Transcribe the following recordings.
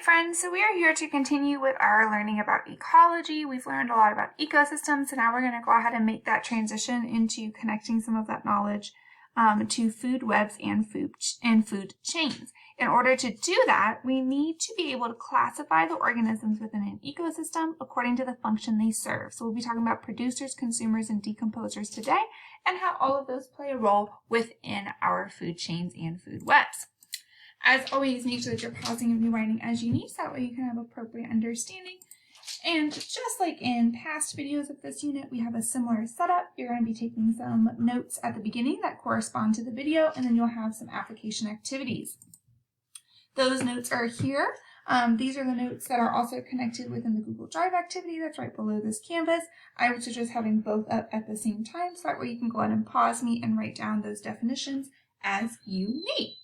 friends, so we are here to continue with our learning about ecology. We've learned a lot about ecosystems, so now we're going to go ahead and make that transition into connecting some of that knowledge to food webs and food chains. In order to do that, we need to be able to classify the organisms within an ecosystem according to the function they serve. So we'll be talking about producers, consumers, and decomposers today, and how all of those play a role within our food chains and food webs. As always, make sure that you're pausing and rewinding as you need, so that way you can have appropriate understanding. And just like in past videos of this unit, we have a similar setup. You're going to be taking some notes at the beginning that correspond to the video, and then you'll have some application activities. Those notes are here. These are the notes that are also connected within the Google Drive activity that's right below this canvas. I would suggest having both up at the same time, so that way you can go ahead and pause me and write down those definitions as you need.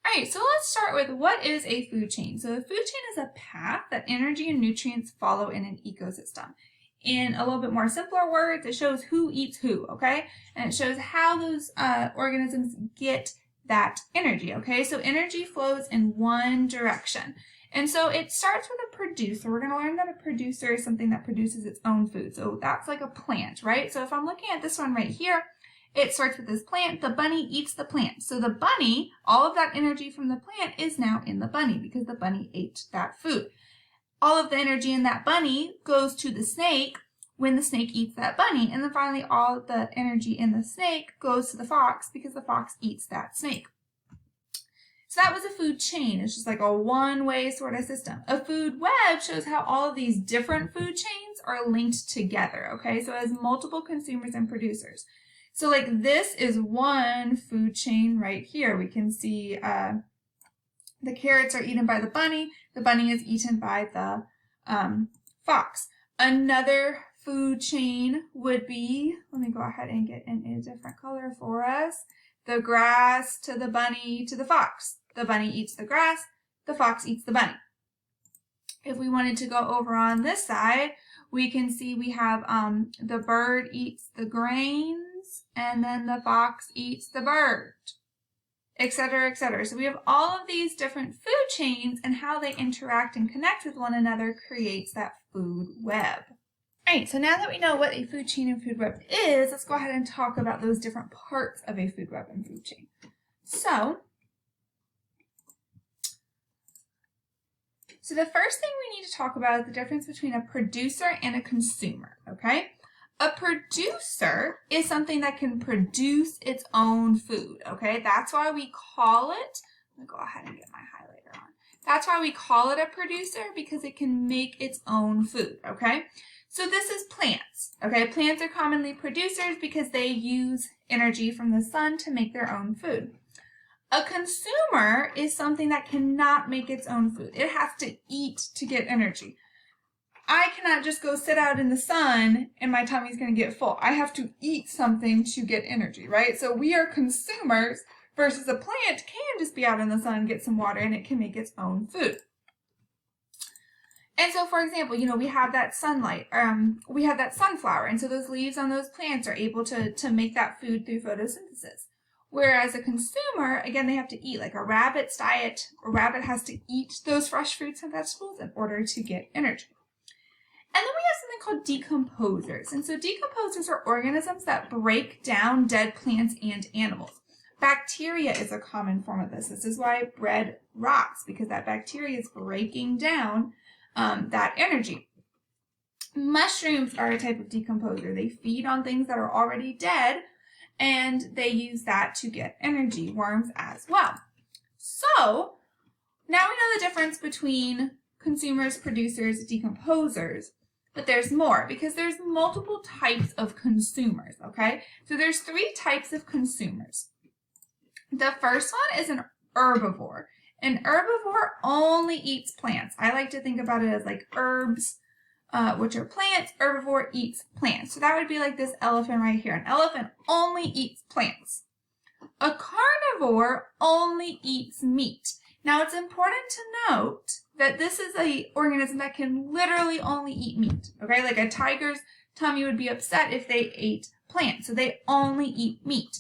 All right, so let's start with what is a food chain. So a food chain is a path that energy and nutrients follow in an ecosystem. In a little bit more simpler words, it shows who eats who, okay? And it shows how those organisms get that energy, okay? So energy flows in one direction. And so it starts with a producer. We're going to learn that a producer is something that produces its own food. So that's like a plant, right? So if I'm looking at this one right here, it starts with this plant. The bunny eats the plant. So the bunny, all of that energy from the plant is now in the bunny because the bunny ate that food. All of the energy in that bunny goes to the snake when the snake eats that bunny. And then finally, all of the energy in the snake goes to the fox because the fox eats that snake. So that was a food chain. It's just like a one-way sort of system. A food web shows how all of these different food chains are linked together, okay? So it has multiple consumers and producers. So like this is one food chain right here. We can see the carrots are eaten by the bunny is eaten by the fox. Another food chain would be, let me go ahead and get in a different color for us, the grass to the bunny to the fox. The bunny eats the grass, the fox eats the bunny. If we wanted to go over on this side, we can see we have the bird eats the grains, and then the fox eats the bird, etc., etc. So we have all of these different food chains, and how they interact and connect with one another creates that food web. All right, so now that we know what a food chain and food web is, let's go ahead and talk about those different parts of a food web and food chain. So the first thing we need to talk about is the difference between a producer and a consumer, okay? A producer is something that can produce its own food, okay? That's why we call it, let me go ahead and get my highlighter on. That's why we call it a producer, because it can make its own food, okay? So this is plants, okay? Plants are commonly producers because they use energy from the sun to make their own food. A consumer is something that cannot make its own food. It has to eat to get energy. I cannot just go sit out in the sun and my tummy's going to get full. I have to eat something to get energy, right? So we are consumers versus a plant can just be out in the sun, get some water, and it can make its own food. And so, for example, you know, we have that sunlight, we have that sunflower, and so those leaves on those plants are able to make that food through photosynthesis. Whereas a consumer, again, they have to eat. Like a rabbit's diet, a rabbit has to eat those fresh fruits and vegetables in order to get energy. And then we have something called decomposers. And so decomposers are organisms that break down dead plants and animals. Bacteria is a common form of this. This is why bread rots, because that bacteria is breaking down that energy. Mushrooms are a type of decomposer. They feed on things that are already dead, and they use that to get energy. Worms as well. So now we know the difference between consumers, producers, decomposers, but there's more because there's multiple types of consumers, okay? So there's three types of consumers. The first one is an herbivore. An herbivore only eats plants. I like to think about it as like herbs, which are plants. Herbivore eats plants. So that would be like this elephant right here. An elephant only eats plants. A carnivore only eats meat. Now it's important to note that this is an organism that can literally only eat meat, okay? Like a tiger's tummy would be upset if they ate plants, so they only eat meat.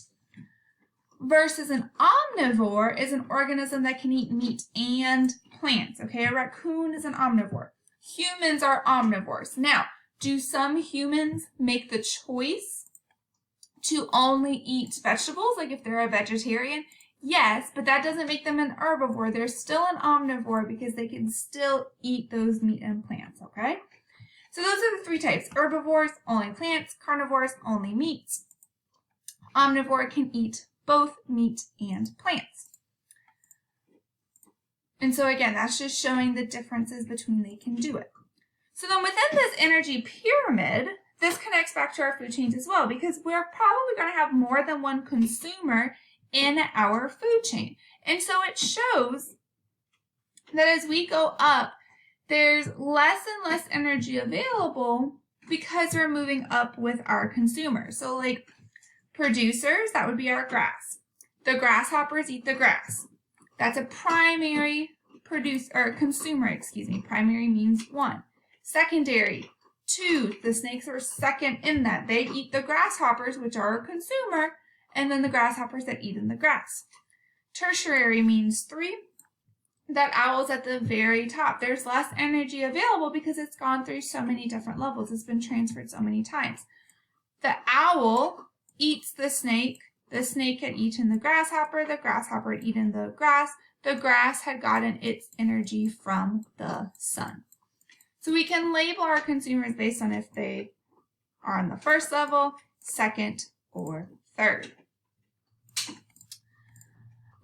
versus an omnivore is an organism that can eat meat and plants. Okay, a raccoon is an omnivore. Humans are omnivores. Now, do some humans make the choice to only eat vegetables, like if they're a vegetarian? Yes, but that doesn't make them an herbivore. They're still an omnivore because they can still eat those meat and plants, okay? So those are the three types. Herbivores, only plants. Carnivores, only meats. Omnivore can eat both meat and plants. And so again, that's just showing the differences between they can do it. So then within this energy pyramid, this connects back to our food chains as well, because we're probably going to have more than one consumer in our food chain. And so it shows that as we go up, there's less and less energy available because we're moving up with our consumers. So like producers, that would be our grass. The grasshoppers eat the grass. That's a primary consumer. Primary means one. Secondary, two. The snakes are second in that. They eat the grasshoppers, which are a consumer, and then the grasshoppers that eat in the grass. Tertiary means three. That owl's at the very top. There's less energy available because it's gone through so many different levels. It's been transferred so many times. The owl eats the snake had eaten the grasshopper had eaten the grass had gotten its energy from the sun. So we can label our consumers based on if they are on the first level, second, or third.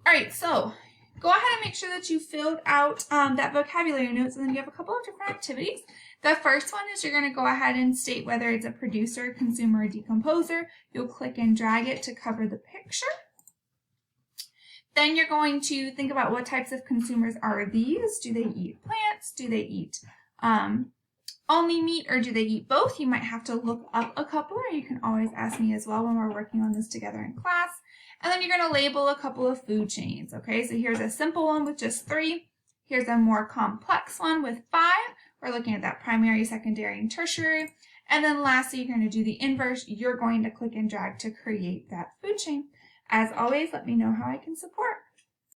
All right, so go ahead and make sure that you filled out that vocabulary notes, and then you have a couple of different activities. The first one is you're going to go ahead and state whether it's a producer, consumer, or decomposer. You'll click and drag it to cover the picture. Then you're going to think about what types of consumers are these. Do they eat plants? Do they eat only meat, or do they eat both? You might have to look up a couple, or you can always ask me as well when we're working on this together in class. And then you're going to label a couple of food chains. Okay, so here's a simple one with just 3. Here's a more complex one with 5. We're looking at that primary, secondary, and tertiary. And then lastly, you're going to do the inverse. You're going to click and drag to create that food chain. As always, let me know how I can support.